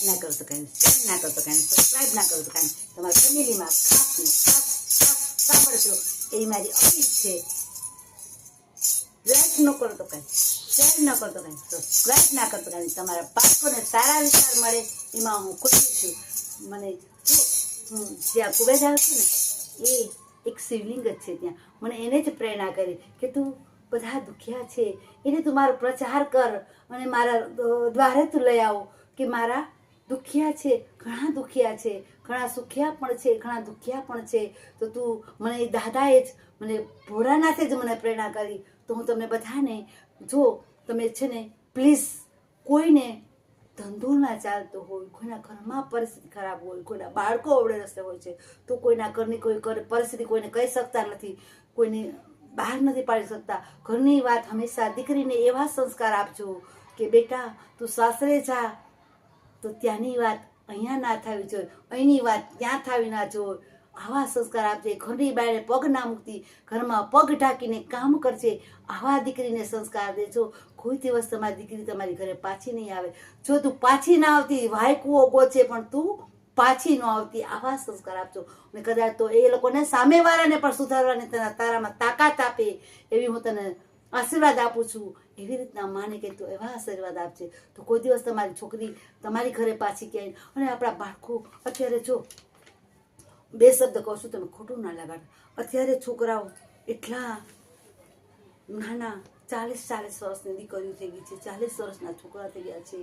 ના કરો તો કાંઈ શેર ના કરો તો કાંઈ સબસ્ક્રાઈબ ના કરો તો કાંઈ તમારા ફેમિલીમાં ખાસ ને ખાસ સાંભળજો એ મારી અપીલ છે. લાઈક ન કરો તો કાંઈ, શેર ન કરો તો કાંઈ, સબસ્ક્રાઈબ ના કરો તો કાંઈ, તમારા બાળકોને સારા વિચાર મળે એમાં હું ખુશી છું. મને જો હું જ્યાં કુબેર જાઉં છું ને એ એક શિવલિંગ જ છે, ત્યાં મને એને જ પ્રેરણા કરી કે તું બધા દુખ્યા છે એને તું મારો પ્રચાર કર અને મારા દ્વારે તું લઈ આવો કે મારા દુખ્યા છે, ઘણા દુખ્યા છે, ઘણા સુખ્યા પણ છે, ઘણા દુખ્યા પણ છે. તો તું મને એ દાદાએ જ મને ભોળાનાથે જ મને પ્રેરણા કરી. તો હું તમને બધાને જો તમે છે ને પ્લીઝ કોઈને ધંધો ના ચાલતો હોય, કોઈના ઘરમાં પરિસ્થિતિ ખરાબ હોય, કોઈના બાળકો અવળે રસ્તે હોય છે તો કોઈના ઘરની કોઈ પરિસ્થિતિ કોઈને કહી શકતા નથી, કોઈને બહાર નથી પાડી શકતા. ઘરની વાત હંમેશા દીકરીને એવા સંસ્કાર આપજો કે બેટા તું સાસરે જા તો ત્યાંની વાત અહીંયા ના થવી જોઈએ, અહીંની વાત ત્યાં થવી ના જોઈએ. આવા સંસ્કાર આપજે. ઘરની બાયણે પગ ના મૂકતી, ઘરમાં પગ ઢાંકીને કામ કરજે. આવા દીકરીને સંસ્કાર દેજો. કોઈ દિવસ તમારી દીકરી તમારી ઘરે પાછી નહીં આવે. જો તું પાછી ના આવતી વાય કૂવો ગોચે પણ તું પાછી ન આવતી. આવા સંસ્કાર આપજો. અને કદાચ તો એ લોકોને સામેવાળાને પણ સુધારવાની તારામાં તાકાત આપે એવી હું તને આશીર્વાદ આપું છું. એવી રીતના માને કે તું એવા આશીર્વાદ આપજે તો કોઈ દિવસ તમારી છોકરી તમારી ઘરે પાછી ક્યાંય. અને આપણા બાળકો અત્યારે જો બે શબ્દ કહું છું તમે ખોટું ના લગાડો. અત્યારે છોકરાઓ એટલા નાના 40 વર્ષની દીકરીઓ થઈ ગઈ છે, 40 વર્ષના છોકરા થઈ ગયા છે.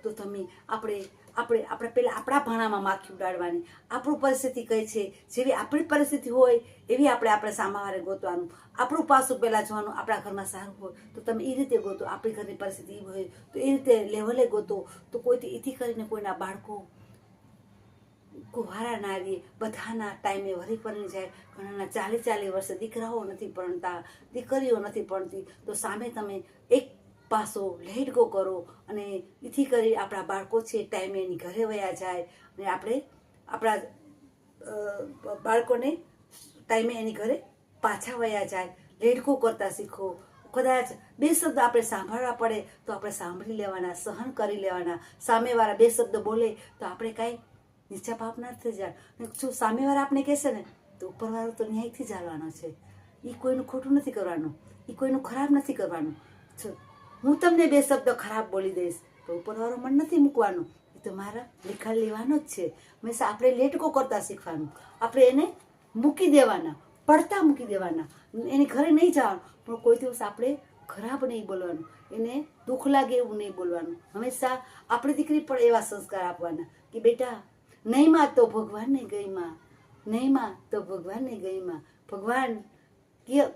તો તમે આપણે પહેલાં આપણા ભાણામાં માખી ઉડાડવાની. આપણું પરિસ્થિતિ કઈ છે, જેવી આપણી પરિસ્થિતિ હોય એવી આપણે સામાવારે ગોતવાનું. આપણું પાસું પહેલાં જોવાનું. આપણા ઘરમાં સારું હોય તો તમે એ રીતે ગોતો, આપણી ઘરની પરિસ્થિતિ એ હોય તો એ રીતે લેવલે ગોતો. તો કોઈથી એથી કરીને કોઈના બાળકો કુવારા ના રહે. બધાના ટાઈમે વરી પરણી જાય. ઘણાના 40 વર્ષે દીકરાઓ નથી પરણતા, દીકરીઓ નથી પરણતી. તો સામે તમે એક પાસો લેટ ગો કરો અને એથી કરી આપણા બાળકો છે ટાઈમે એની ઘરે વયા જાય અને આપણે આપણા બાળકોને ટાઈમે એની ઘરે પાછા વયા જાય. લેટ ગો કરતા શીખો. કદાચ બે શબ્દ આપણે સાંભળવા પડે તો આપણે સાંભળી લેવાના, સહન કરી લેવાના. સામેવાળા બે શબ્દ બોલે તો આપણે કાંઈ નીચા પાપ ના થઈ જાય. જો સામેવાળા આપણે કહેશે ને તો ઉપરવાળો તો ન્યાયથી જ હાલવાનો છે. એ કોઈનું ખોટું નથી કરવાનું, એ કોઈનું ખરાબ નથી કરવાનું. હું તમને બે શબ્દ ખરાબ બોલી દઈશ તો ઉપરવાળો મન નથી મૂકવાનું, એ તો મારા લેખા લેવાનો જ છે. હંમેશા આપણે લેટકો કરતા શીખવાનું. આપણે એને મૂકી દેવાના, પડતા મૂકી દેવાના. એની ઘરે નહીં જવાનું પણ કોઈ દિવસ આપણે ખરાબ નહીં બોલવાનું, એને દુઃખ લાગે એવું નહીં બોલવાનું. હંમેશા આપણી દીકરી પણ એવા સંસ્કાર આપવાના કે બેટા નહીં માં તો ભગવાનને ગઈ માં, નહીં માં તો ભગવાનને ગઈ માં. ભગવાન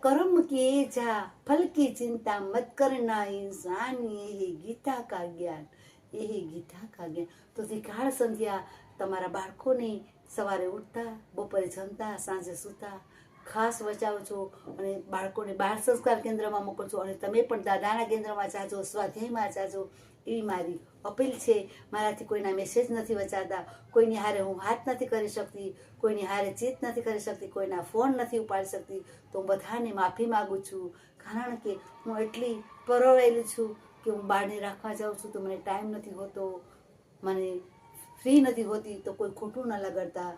कर्म किए जा फल की चिंता मत करना इंसान, यही गीता का જ્ઞાન, यही गीता का જ્ઞાન. તો ત્રિકાળ સંધ્યા તમારા બાળકોને સવારે ઉઠતા, બપોરે જમતા, સાંજે સૂતા ખાસ બચાવજો. અને બાળકોને બાળ સંસ્કાર કેન્દ્રમાં મોકલજો. અને તમે પણ દાદાના કેન્દ્રમાં જાજો, સ્વાધ્યાયમાં જાજો એવી મારી અપીલ છે. મારાથી કોઈના મેસેજ નથી વચાતા, કોઈની હારે હું વાત નથી કરી શકતી, કોઈની હારે ચીત નથી કરી શકતી, કોઈના ફોન નથી ઉપાડી શકતી. તો હું બધાને માફી માગું છું. કારણ કે હું એટલી પરોવાયેલી છું કે હું બાળને રાખવા જાઉં છું તો મને ટાઈમ નથી હોતો, મને ફ્રી નથી હોતી. તો કોઈ ખોટું ન લગાડતા,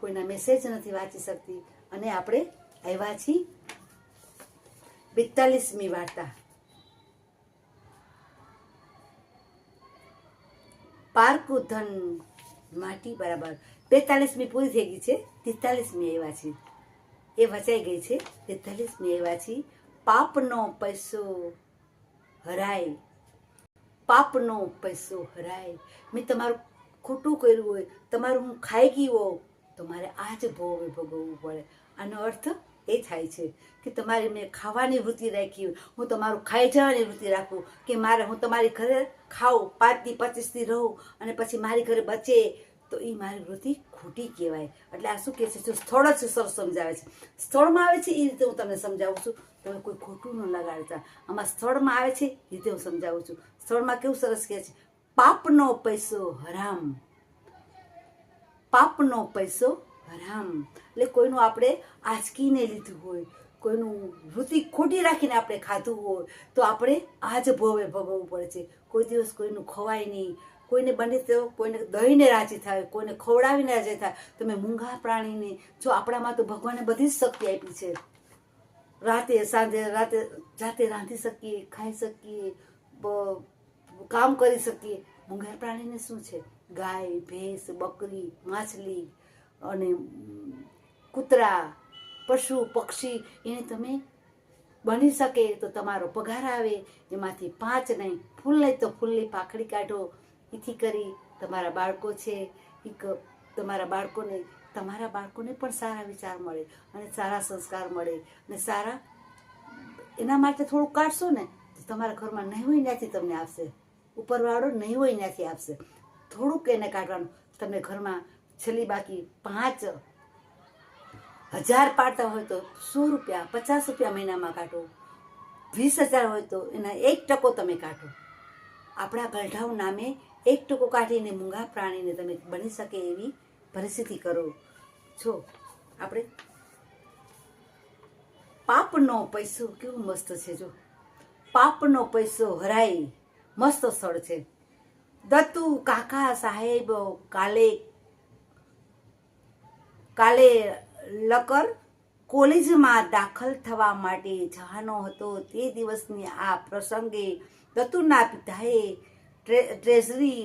કોઈના મેસેજ નથી વાંચી શકતી. અને આપણે આવ્યા છીએ 42મી વાર્તા. પારકું ધન માટી બરાબર. 42મી પૂરી થઈ ગઈ છે, 43મી આવ્યા છે. એ વચાઈ ગઈ છે. 43મી આવ્યા છે. પાપનો પૈસો હરાય, પાપનો પૈસો હરાય. મેં તમારું ખોટું કર્યું હોય, તમારું હું ખાઈ ગઈ હોઉં તો મારે આ જ ભોગવે ભોગવવું પડે. આનો અર્થ એ થાય છે કે તમારી મેં ખાવાની વૃત્તિ રાખી હોય, હું તમારું ખાઈ જવાની વૃત્તિ રાખું કે મારે હું તમારી ઘરે ખાઉં, 5 દી 25 દી રહું અને પછી મારી ઘરે બચે તો એ મારી વૃત્તિ ખોટી કહેવાય. એટલે આ શું કહે છે, જો સ્થળ જ સરસ સમજાવે છે. સ્થળમાં આવે છે એ રીતે હું તમને સમજાવું છું. તમે કોઈ ખોટું ન લગાડતા. આમાં સ્થળમાં આવે છે એ રીતે હું સમજાવું છું. સ્થળમાં કેવું સરસ કહે છે, પાપનો પૈસો હરામ, પાપનો પૈસો હરામ. એટલે કોઈનું આપણે આંચકીને લીધું હોય, કોઈનું વૃત્તિ ખોટી રાખીને આપણે ખાધું હોય તો આપણે આ જ ભોવે ભોગવવું પડે છે. કોઈ દિવસ કોઈનું ખવાય નહીં, કોઈને બને તો કોઈને દહીંને રાજી થાય, કોઈને ખવડાવીને રાજી થાય. તમે મૂંગા પ્રાણીને, જો આપણામાં તો ભગવાને બધી જ શક્તિ આપી છે. રાતે સાંજે રાતે જાતે રાંધી શકીએ, ખાઈ શકીએ, કામ કરી શકીએ. મૂંગા પ્રાણીને શું છે? ગાય, ભેંસ, બકરી, માછલી અને કૂતરા, પશુ પક્ષી, એને તમે બની શકે તો તમારો પગાર આવે, એમાંથી 5 નહીં, ફૂલ નહીં તો ફૂલની પાખડી કાઢો. એથી કરી તમારા બાળકો છે, તમારા બાળકોને પણ સારા વિચાર મળે અને સારા સંસ્કાર મળે અને સારા, એના માટે થોડું કાઢશો ને તો તમારા ઘરમાં નહીં હોય ત્યાંથી તમને આપશે, ઉપરવાળો નહીં હોય ત્યાંથી આપશે. થોડુંક એને કાઢવાનું. તમે ઘરમાં છેલ્લી બાકી 5,000 પાડતા હોય તો 100 રૂપિયા, 50 રૂપિયા મહિનામાં કાઢો. 20,000 હોય તો એના 1% તમે કાઢો. આપણા ગઢાઉ નામે 1% કાઢીને મૂંગા પ્રાણીને તમે બની શકે એવી પરિસ્થિતિ કરો છો. આપણે પાપનો પૈસો કેવો મસ્ત છે. જો પાપનો પૈસો હરાય, મસ્ત સ્થળ છે. દત્તુ કાકા સાહેબ કાલે લકર કોલેજમાં દાખલ થવા માટે જવાનો હતો. તે દિવસની આ પ્રસંગે દત્તુના પિતાએ ટ્રેઝરી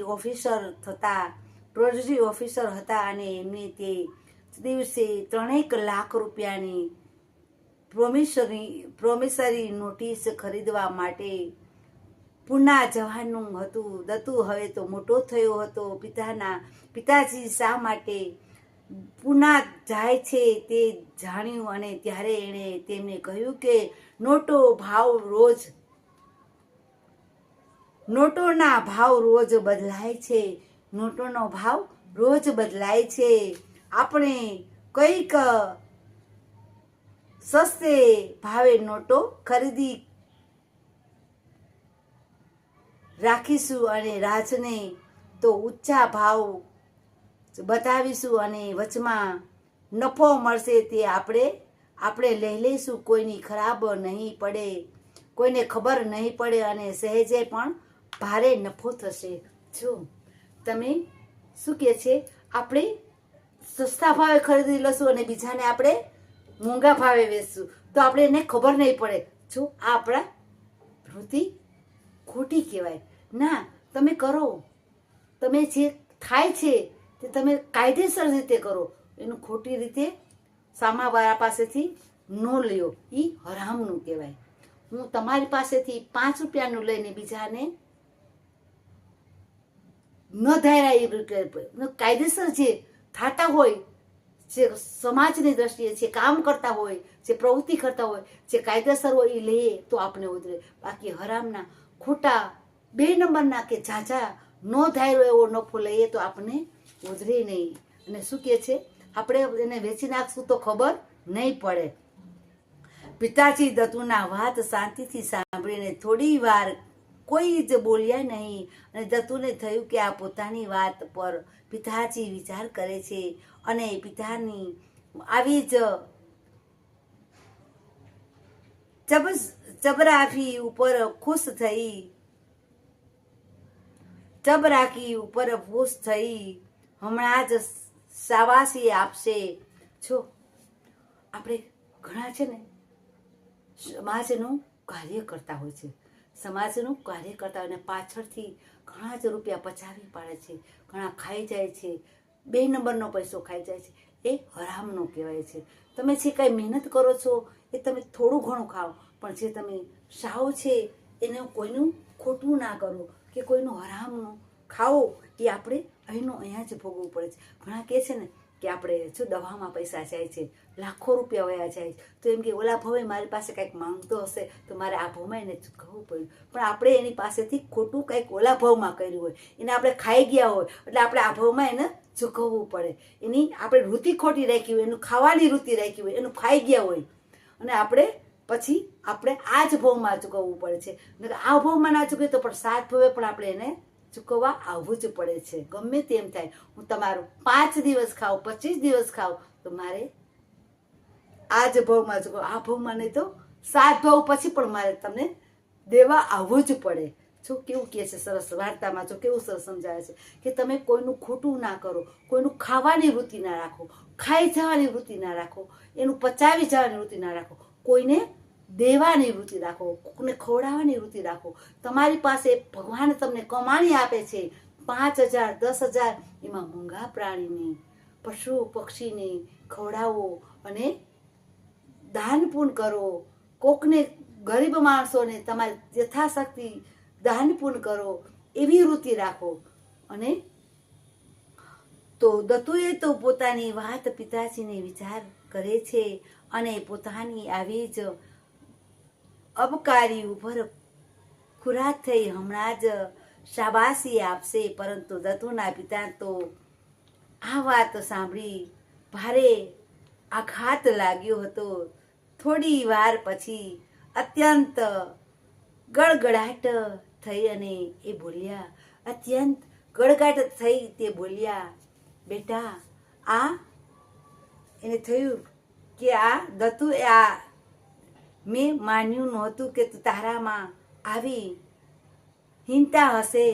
ઓફિસર હતા અને એમને તે દિવસે 3 લાખ રૂપિયાની પ્રોમિસરી નોટિસ ખરીદવા માટે પૂના જવાનું હતું. દત્તુ હવે તો મોટો થયો હતો. પિતાજી શા માટે પૂના જાય છે તે જાણ્યું અને ત્યારે એણે તેમને કહ્યું કે નોટોના ભાવ રોજ બદલાય છે. નોટોનો ભાવ રોજ બદલાય છે. આપણે કંઈક સસ્તે ભાવે નોટો ખરીદી રાખીશું અને રાજને તો ઊંચા ભાવ બતાવીશું અને વચમાં નફો મળશે તે આપણે લઈ લઈશું. કોઈની ખરાબ નહીં પડે, કોઈને ખબર નહીં પડે અને સહેજે પણ ભારે નફો થશે. જો તમે શું કહે છે? આપણે સસ્તા ભાવે ખરીદી લઈશું અને બીજાને આપણે મોંઘા ભાવે વેચશું તો આપણે એને ખબર નહીં પડે. જો આ આપણા વૃત્તિ ખોટી કહેવાય. ના, તમે કરો. તમે જે થાય છે તે તમે કાયદેસર રીતે કરો. એનું ખોટી રીતે સામાવાળા પાસેથી ન લ્યો, એ હરામનું કહેવાય. હું તમારી પાસેથી 5 રૂપિયાનું લઈને બીજાને ન ધાર્યા એ કાયદેસર જે થતા હોય, જે સમાજની દ્રષ્ટિએ જે કામ કરતા હોય, જે પ્રવૃત્તિ કરતા હોય, જે કાયદેસર હોય એ લઈએ તો આપણે ઉતરે. બાકી હરામના ખોટા 2 નંબરના કે ઝાઝા ન ધાર્યો એવો નફો લઈએ તો આપણે ઉતરે નહીં. અને શું કહે છે? આપણે એને વેચી નાખશું તો ખબર નહીં પડે. પિતાજી દત્તુના વાત શાંતિથી સાંભળીને થોડી વાર કોઈ જ બોલ્યા નહીં અને દત્તુને થયું કે આ પોતાની વાત પર પિતાજી વિચાર કરે છે અને પિતાની આવી જ ચબરાકી ઉપર ખુશ થઈ હમણાં જ શાબાશી આપશે. જો આપણે ઘણા છે ને સમાજનું કાર્ય કરતા હોય છે, સમાજનું કાર્ય કરતા હોય અને પાછળથી ઘણા જ રૂપિયા પચાવી પાડે છે, ઘણા ખાઈ જાય છે, 2 નંબરનો પૈસો ખાઈ જાય છે. એ હરામનો કહેવાય છે. તમે જે કાંઈ મહેનત કરો છો એ તમે થોડું ઘણું ખાઓ, પણ જે તમે સાવ છે એને કોઈનું ખોટું ના કરો કે કોઈનું હરામનું ખાઓ. એ આપણે અહીંયા જ ભોગવવું પડે છે. ઘણા કહે છે ને કે આપણે જો દવામાં પૈસા જાય છે, લાખો રૂપિયા વયા જાય છે, તો એમ કે ઓલા ભાવે મારી પાસે કંઈક માંગતો હશે તો મારે આ ભાવમાં એને ચૂકવવું પડ્યું. પણ આપણે એની પાસેથી ખોટું કંઈક ઓલા ભાવમાં કર્યું હોય, એને આપણે ખાઈ ગયા હોય એટલે આપણે આ ભાવમાં એને ચૂકવવું પડે. એની આપણે વૃત્તિ ખોટી રાખી હોય, એનું ખાવાની વૃત્તિ રાખી હોય, એનું ખાઈ ગયા હોય અને આપણે પછી આપણે આ જ ભાવમાં ચૂકવવું પડે છે. આ ભાવમાં ના ચૂકવીએ તો પણ 7 ભાવે પણ આપણે એને ચૂકવવા આવવું જ પડે છે. ગમે તેમ થાય, હું તમારું 5 દિવસ ખાઉં, 25 દિવસ ખાઉં તો મારે આ જ ભાવમાં ચૂકવો. આ ભાવમાં નહીં તો 7 ભાવ પછી પણ મારે તમને દેવા આવવું જ પડે. જો કેવું કહે છે સરસ વાર્તામાં, જો કેવું સરસ સમજાવે છે કે તમે કોઈનું ખોટું ના કરો, કોઈનું ખાવાની વૃત્તિ ના રાખો, ખાઈ જવાની વૃત્તિ ના રાખો, એનું પચાવી જવાની વૃત્તિ ના રાખો, કોઈને દેવાની વૃત્તિ રાખો, કોઈને ખવડાવવાની વૃત્તિ રાખો. તમારી પાસે ભગવાન તમને કમાણી આપે છે 5,000 10,000, એમાં મૂંગા પ્રાણીને, પશુ પક્ષીને ખવડાવો અને દાન પુણ્ય કરો. કોકને ગરીબ માણસોને તમારી યથાશક્તિ દાન પુણ્ય કરો, એવી વૃત્તિ રાખો. અને તો દત્તુએ તો પોતાની વાત પિતાજીને વિચાર કરે છે અને પોતાની આવી જ અબકારી ઉપર ખુરાક થઈ હમણાં જ શાબાશી આપશે. પરંતુ દત્તુના પિતા તો આ વાત સાંભળી ભારે આઘાત લાગ્યો હતો. થોડી વાર પછી અત્યંત ગડગડાટ થઈ અને એ બોલ્યા, અત્યંત ગડગડાટ થઈ તે બોલ્યા, બેટા આ એને થયું કે આ દત્તુ આ મેં માન્યું નહોતું કે તારામાં આવી હીનતા હશે.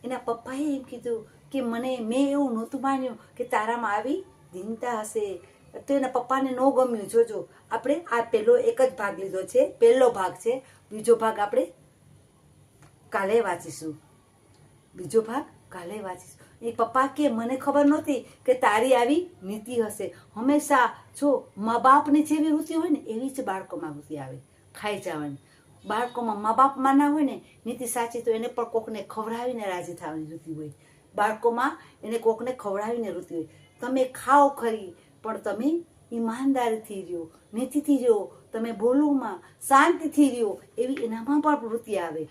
એના પપ્પાએ એમ કીધું કે મેં એવું નહોતું માન્યું કે તારામાં આવી દીનતા હશે. તો એના પપ્પાને ન ગમ્યું. જોજો આપણે આ પહેલો એક જ ભાગ લીધો છે, પહેલો ભાગ છે. બીજો ભાગ આપણે કાલે વાંચીશું. બીજો ભાગ કાલે વાંચીશું. એ પપ્પા કે મને ખબર નહોતી કે તારી આવી નીતિ હશે. હંમેશા જો મા બાપની જેવી વૃત્તિ હોય ને એવી જ બાળકોમાં વૃત્તિ આવે, ખાઈ જવાની. બાળકોમાં મા બાપમાં ના હોય ને નીતિ સાચી, તો એને પણ કોકને ખવડાવીને રાજી થવાની વૃત્તિ હોય. બાળકોમાં એને કોકને ખવડાવીને વૃત્તિ હોય. તમે ખાઓ ખરી પણ તમે ઈમાનદારીથી રહ્યો, નીતિથી રહ્યો, તમે બોલોમાં શાંતિથી રહ્યો, એવી એનામાં પણ વૃત્તિ આવે.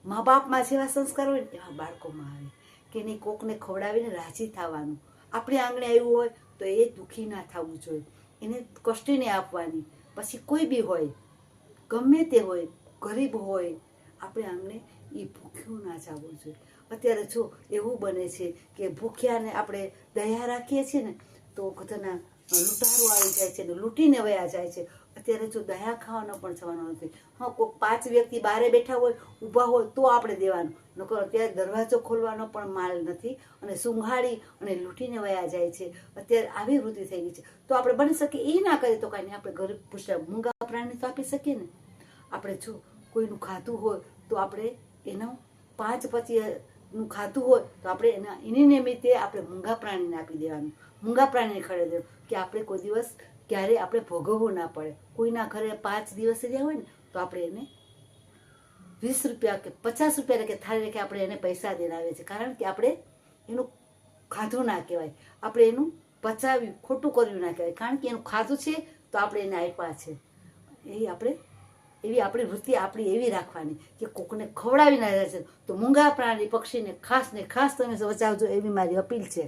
મા બાપમાં જેવા સંસ્કાર હોય ને એવા બાળકોમાં આવે કે નહીં, કોકને ખવડાવીને રાજી થવાનું. આપણે આંગણે આવ્યું હોય તો એ દુઃખી ના થવું જોઈએ, એને કષ્ટ નહીં આપવાની. પછી કોઈ બી હોય, ગમે તે હોય, ગરીબ હોય, આપણે આંગણે એ ભૂખ્યું ના જવું જોઈએ. અત્યારે જો એવું બને છે કે ભૂખ્યાને આપણે દયા રાખીએ છીએ ને તો બધાના લૂંટારો આવી જાય છે ને લૂંટીને વયા જાય છે. અત્યારે જો દયા ખાવાનો પણ જવાનો નથી. હા, કોઈ 5 વ્યક્તિ બહારે બેઠા હોય, ઊભા હોય તો આપણે દેવાનું, નકર અત્યારે દરવાજો ખોલવાનો પણ માલ નથી અને સૂંઘાડી અને લૂંટીને વયા જાય છે. અત્યારે આવી વૃત્તિ થઈ ગઈ છે. તો આપણે બની શકીએ એ ના કરીએ તો કાંઈ નહીં, આપણે ગરીબ પૂછ્યા મૂંગા પ્રાણી તો આપી શકીએ ને. આપણે જો કોઈનું ખાધું હોય તો આપણે એનું 5-25 ખાધું હોય તો આપણે એની નિમિત્તે આપણે મૂંગા પ્રાણીને આપી દેવાનું, મૂંગા પ્રાણીને ખરીદી દેવું કે આપણે કોઈ દિવસ ક્યારે આપણે ભોગવવું ના પડે. કોઈના ઘરે 5 દિવસ રહ્યા હોય ને તો આપણે એને 20 રૂપિયા કે 50 રૂપિયા કે થાળી કે આપણે એને પૈસા દેનાવે છે. કારણ કે આપણે એનું ખાધું ના કહેવાય, આપણે એનું પચાવ્યું, ખોટું કર્યું ના કહેવાય. કારણ કે એનું ખાધું છે તો આપણે એને આપ્યા છે. એવી આપણી વૃત્તિ આપણી એવી રાખવાની કે કોકને ખવડાવી ના રહે છે. તો મૂંગા પ્રાણી પક્ષીને ખાસ ને ખાસ તમે બચાવજો, એવી મારી અપીલ છે.